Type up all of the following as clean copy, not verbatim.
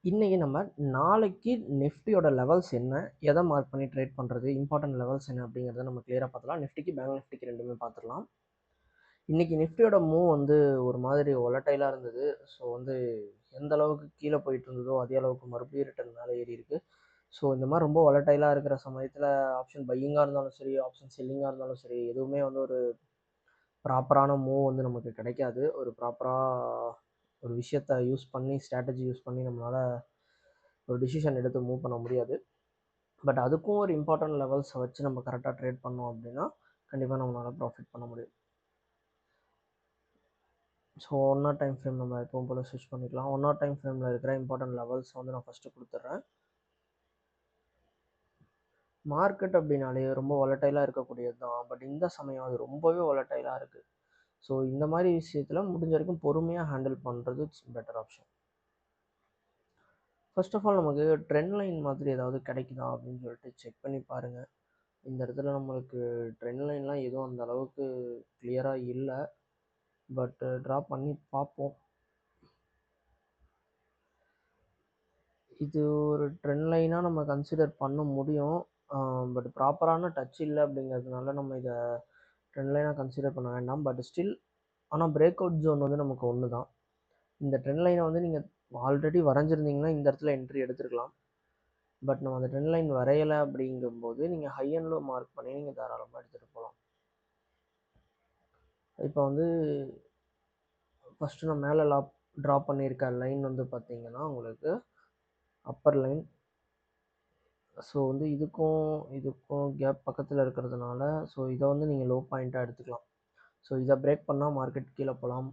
இன்னைக்கு நம்ம நாளைக்கு நிஃப்டியோட லெவல்ஸ் என்ன, எதை மார்க் பண்ணி ட்ரேட் பண்ணுறது, இம்பார்ட்டன்ட் லெவல்ஸ் என்ன அப்படிங்கிறத நம்ம கிளியராக பார்த்துலாம். நிஃப்டிக்கு பேங்க் நிஃப்டிக்கு ரெண்டுமே பார்த்துடலாம். இன்னைக்கு நிஃப்டியோட மூவ் வந்து ஒரு மாதிரி ஒலட்டைலாக இருந்தது. ஸோ வந்து எந்த அளவுக்கு கீழே போயிட்டு இருந்ததோ அதே அளவுக்கு மறுபடியும் ரிட்டர்ன் மேலே ஏறி இருக்கு. ஸோ இந்த மாதிரி ரொம்ப ஒலட்டைலாக இருக்கிற சமயத்தில் ஆப்ஷன் பையிங்காக இருந்தாலும் சரி, ஆப்ஷன் செல்லிங்காக இருந்தாலும் சரி, எதுவுமே வந்து ஒரு ப்ராப்பரான மூவ் வந்து நமக்கு கிடைக்காது. ஒரு ப்ராப்பராக ஒரு விஷயத்தை யூஸ் பண்ணி, ஸ்ட்ராட்டஜி யூஸ் பண்ணி நம்மளால் ஒரு டிசிஷன் எடுத்து மூவ் பண்ண முடியாது. பட் அதுக்கும் ஒரு இம்பார்ட்டன்ட் லெவல்ஸை வச்சு நம்ம கரெக்டாக ட்ரேட் பண்ணோம் அப்படின்னா கண்டிப்பாக நம்மளால் ப்ராஃபிட் பண்ண முடியும். ஸோ 1 hour டைம் ஃப்ரேம் நம்ம எப்பவும் போல் ஸ்விட்ச் பண்ணிக்கலாம். 1 hour டைம் ஃப்ரேமில் இருக்கிற இம்பார்ட்டன்ட் லெவல்ஸ் வந்து நான் ஃபஸ்ட்டு கொடுத்துட்றேன். மார்க்கெட் அப்படின்னாலே ரொம்ப வாலடைலாக இருக்கக்கூடியது தான். பட் இந்த சமயம் அது ரொம்பவே வாலடைலாக இருக்குது. ஸோ இந்த மாதிரி விஷயத்தில் முடிஞ்ச வரைக்கும் பொறுமையாக ஹேண்டில் பண்ணுறது it's better option. First of all நமக்கு ட்ரெண்ட் லைன் மாதிரி ஏதாவது கிடைக்குதா அப்படின்னு சொல்லிட்டு செக் பண்ணி பாருங்கள். இந்த இடத்துல நம்மளுக்கு ட்ரெண்ட் லைன்லாம் எதுவும் அந்த அளவுக்கு கிளியராக இல்லை. பட் ட்ரா பண்ணி பார்ப்போம். இது ஒரு ட்ரெண்ட் லைனாக நம்ம கன்சிடர் பண்ண முடியும். பட் ப்ராப்பரான டச் இல்லை அப்படிங்கிறதுனால நம்ம இதை ட்ரெண்ட் லைனாக கன்சிடர் பண்ண வேண்டாம். பட் ஸ்டில் ஆனால் பிரேக் அவுட் ஜோன் வந்து நமக்கு ஒன்று தான். இந்த ட்ரெண்ட் லைனை வந்து நீங்கள் ஆல்ரெடி வரைஞ்சிருந்தீங்கன்னா இந்த இடத்துல என்ட்ரி எடுத்துருக்கலாம். பட் நம்ம அந்த ட்ரெண்ட் லைன் வரையலை அப்படிங்கும்போது நீங்கள் ஹை அண்ட் லோ மார்க் பண்ணி நீங்கள் தாராளமாக எடுத்துகிட்டு போகலாம். இப்போ வந்து ஃபஸ்ட்டு நான் மேலே ட்ரா பண்ணியிருக்க லைன் வந்து பார்த்தீங்கன்னா உங்களுக்கு அப்பர் லைன். ஸோ வந்து இதுக்கும் கேப் பக்கத்தில் இருக்கிறதுனால ஸோ இதை வந்து நீங்கள் லோ பாயிண்ட்டாக எடுத்துக்கலாம். ஸோ இதை பிரேக் பண்ணால் மார்க்கெட் கீழே போகலாம்.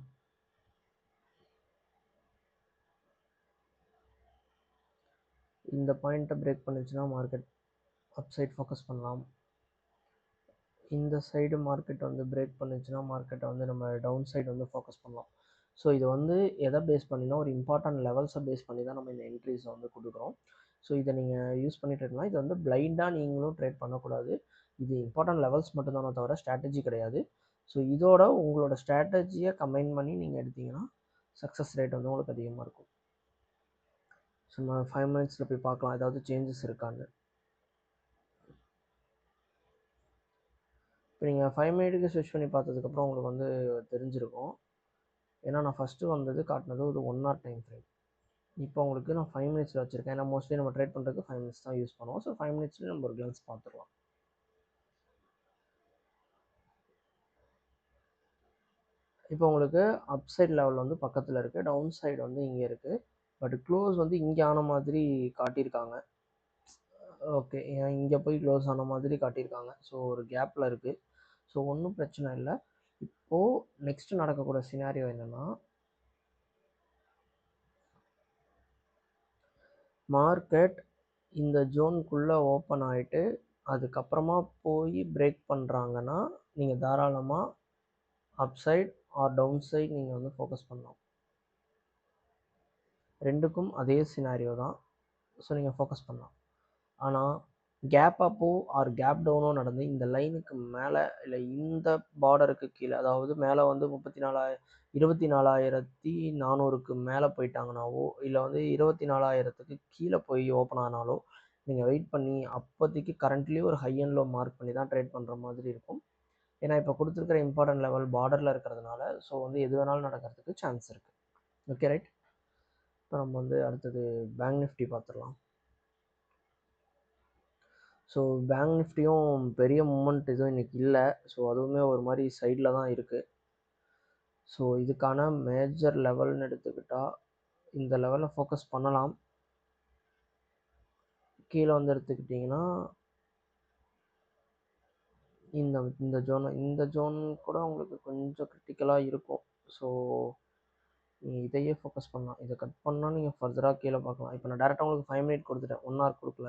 இந்த பாயிண்ட்டை பிரேக் பண்ணிச்சுன்னா மார்க்கெட் அப் சைட் ஃபோக்கஸ் பண்ணலாம். இந்த சைடு மார்க்கெட் வந்து பிரேக் பண்ணிச்சுன்னா மார்க்கெட்டை வந்து நம்ம டவுன் சைடு வந்து ஃபோக்கஸ் பண்ணலாம். ஸோ இது வந்து எதை பேஸ் பண்ணினா ஒரு இம்பார்ட்டன்ட் லெவல்ஸை பேஸ் பண்ணி தான் நம்ம இந்த என்ட்ரிஸை வந்து கொடுக்குறோம். ஸோ இதை நீங்கள் யூஸ் பண்ணி ட்ரேட் பண்ணலாம். இது வந்து பிளைண்டாக நீங்களும் ட்ரேட் பண்ணக்கூடாது. இது இம்பார்ட்டன்ட் லெவல்ஸ் மட்டும்தானே தவிர ஸ்ட்ராட்டஜி கிடையாது. ஸோ இதோட உங்களோட ஸ்ட்ராட்டஜியை கம்பைன் பண்ணி நீங்கள் எடுத்தீங்கன்னா சக்ஸஸ் ரேட் வந்து உங்களுக்கு அதிகமாக இருக்கும். ஸோ நம்ம 5 minutesல போய் பார்க்கலாம் ஏதாவது சேஞ்சஸ் இருக்கான்னு. இப்போ நீங்கள் 5 minute ஸ்விட்ச் பண்ணி பார்த்ததுக்கப்புறம் உங்களுக்கு வந்து தெரிஞ்சிருக்கும். ஏன்னா நான் ஃபஸ்ட்டு வந்தது காட்டினது ஒரு 1 hour டைம் ஃப்ரேம். இப்போ உங்களுக்கு நான் 5 minutesல வச்சுருக்கேன். ஏன்னா மோஸ்ட்லி நம்ம ட்ரேட் பண்ணுறதுக்கு 5 minutes தான் யூஸ் பண்ணுவோம். ஸோ 5 minutesல நம்ம ஒரு கிளான்ஸ் பார்த்துடலாம். இப்போ உங்களுக்கு அப் சைட் லெவல் வந்து பக்கத்தில் இருக்குது, டவுன் சைடு வந்து இங்கே இருக்குது. பட் க்ளோஸ் வந்து இங்கே ஆன மாதிரி காட்டியிருக்காங்க. ஓகே, இங்கே போய் க்ளோஸ் ஆன மாதிரி காட்டியிருக்காங்க. ஸோ ஒரு கேப்பில் இருக்குது. ஸோ ஒன்றும் பிரச்சனை இல்லை. இப்போது நெக்ஸ்ட்டு நடக்கக்கூடிய சினாரியோ என்னென்னா, மார்க்கெட் இந்த ஜோனுக்குள்ளே ஓப்பன் ஆகிட்டு அதுக்கப்புறமா போய் பிரேக் பண்ணுறாங்கன்னா நீங்கள் தாராளமாக upside or downside நீங்கள் வந்து ஃபோக்கஸ் பண்ணலாம். ரெண்டுக்கும் அதே சினாரியோ தான். ஸோ நீங்கள் ஃபோக்கஸ் பண்ணலாம். ஆனால் கேப் அப்போ ஆர் கேப் டவுனோ நடந்து இந்த லைனுக்கு மேலே இல்லை இந்த பார்டருக்கு கீழே, அதாவது மேலே வந்து 24,400க்கு மேலே போயிட்டாங்கனாவோ இல்லை வந்து 24,000க்கு கீழே போய் ஓப்பன் ஆனாலோ நீங்கள் வெயிட் பண்ணி அப்போதைக்கு கரண்ட்லி ஒரு ஹை அண்ட் லோ மார்க் பண்ணி தான் ட்ரேட் பண்ணுற மாதிரி இருக்கும். ஏன்னா இப்போ கொடுத்துருக்கிற இம்பார்ட்டன்ட் லெவல் பார்டரில் இருக்கிறதுனால ஸோ வந்து எது வேணாலும் நடக்கிறதுக்கு சான்ஸ் இருக்குது. Okay right. இப்போ நம்ம வந்து அடுத்தது பேங்க் நிஃப்டி பார்த்துடலாம். ஸோ பேங்க் நிஃப்டியும் பெரிய மூமெண்ட் எதுவும் இன்றைக்கி இல்லை. ஸோ அதுவுமே ஒரு மாதிரி சைடில் தான் இருக்குது. ஸோ இதுக்கான மேஜர் லெவல்னு எடுத்துக்கிட்டால் இந்த லெவலில் ஃபோக்கஸ் பண்ணலாம். கீழே வந்து எடுத்துக்கிட்டிங்கன்னா இந்த ஜோன் கூட உங்களுக்கு கொஞ்சம் கிரிட்டிக்கலாக இருக்கும். ஸோ நீங்கள் இதையே ஃபோக்கஸ் பண்ணலாம். இதை கட் பண்ணால் நீங்கள் ஃபர்தராக கீழே பார்க்கலாம். இப்போ நான் டேரெக்டாக உங்களுக்கு 5 minute கொடுத்துட்டேன், 1 hour கொடுக்கல.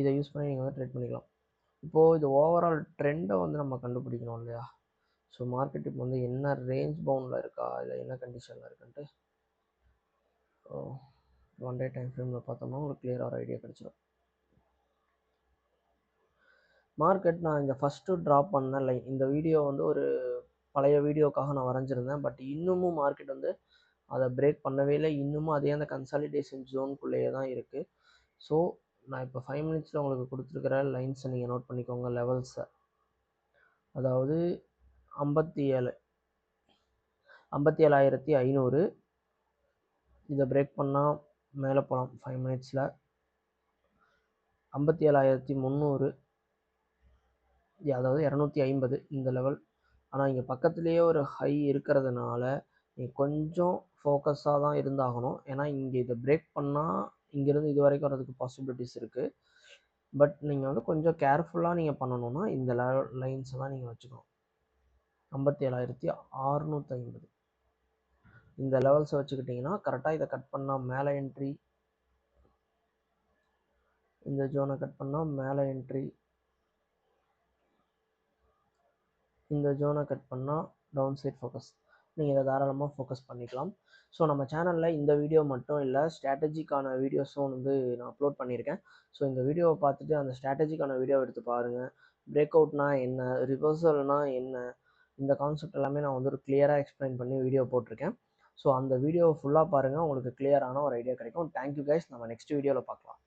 இதை யூஸ் பண்ணி நீங்கள் வந்து ட்ரேட் பண்ணிக்கலாம். இப்போது இது ஓவரால் ட்ரெண்டை வந்து நம்ம கண்டுபிடிக்கணும் இல்லையா? ஸோ மார்க்கெட் இப்போ வந்து என்ன ரேஞ்ச் பவுண்டில் இருக்கா இல்லை என்ன கண்டிஷனில் இருக்குன்ட்டு 1 day டைம் ஃப்ரேமில் பார்த்தோம்னா உங்களுக்கு கிளியராக ஒரு ஐடியா கிடச்சிடும். மார்க்கெட் நான் இந்த ஃபஸ்ட்டு ட்ராப் பண்ண லைன், இந்த வீடியோ வந்து ஒரு பழைய வீடியோக்காக நான் வரைஞ்சிருந்தேன். பட் இன்னமும் மார்க்கெட் வந்து அதை பிரேக் பண்ணவே இல்லை. இன்னமும் அதே அந்த கன்சாலிடேஷன் ஜோனுக்குள்ளேயே தான் இருக்குது. ஸோ நான் இப்போ 5 மினிட்ஸில் உங்களுக்கு கொடுத்துருக்கிற லைன்ஸை நீங்கள் நோட் பண்ணிக்கோங்க. லெவல்ஸை, அதாவது 57,500 இதை பிரேக் பண்ணால் மேலே போகலாம் 5 மினிட்ஸில். 57,300, அதாவது 250 இந்த லெவல். ஆனால் இங்கே பக்கத்துலேயே ஒரு ஹை இருக்கிறதுனால நீங்கள் கொஞ்சம் ஃபோக்கஸாக தான் இருந்தாகணும். ஏன்னா இங்கே இதை பிரேக் பண்ணால் இங்கேருந்து இது வரைக்கும் வரதுக்கு பாசிபிலிட்டிஸ் இருக்குது. பட் நீங்கள் வந்து கொஞ்சம் கேர்ஃபுல்லாக நீங்கள் பண்ணணுன்னா இந்த லைன்ஸை தான் நீங்கள் வச்சுக்கணும். 57,650 இந்த லெவல்ஸை வச்சுக்கிட்டிங்கன்னா கரெக்டாக இதை கட் பண்ணால் மேலே என்ட்ரி, இந்த ஜோனை கட் பண்ணால் மேலே என்ட்ரி, இந்த ஜோனை கட் பண்ணால் டவுன் சைட் ஃபோக்கஸ். நீங்கள் இதை தாராளமாக ஃபோக்கஸ் பண்ணிக்கலாம். ஸோ நம்ம சேனலில் இந்த வீடியோ மட்டும் இல்லை, ஸ்ட்ராட்டஜிக்கான வீடியோஸும் வந்து நான் அப்லோட் பண்ணியிருக்கேன். ஸோ இந்த வீடியோவை பார்த்துட்டு அந்த ஸ்ட்ராட்டஜிக்கான வீடியோ எடுத்து பாருங்கள். பிரேக் அவுட்னா என்ன, ரிவர்சல்னா என்ன, இந்த கான்செப்ட் எல்லாமே நான் வந்து ஒரு கிளியராக எக்ஸ்பிளைன் பண்ணி வீடியோ போட்டிருக்கேன். ஸோ அந்த வீடியோவை ஃபுல்லாக பாருங்கள், உங்களுக்கு கிளியரான ஒரு ஐடியா கிடைக்கும். தேங்க்யூ கைஸ், நம்ம நெக்ஸ்ட் வீடியோவில் பார்க்கலாம்.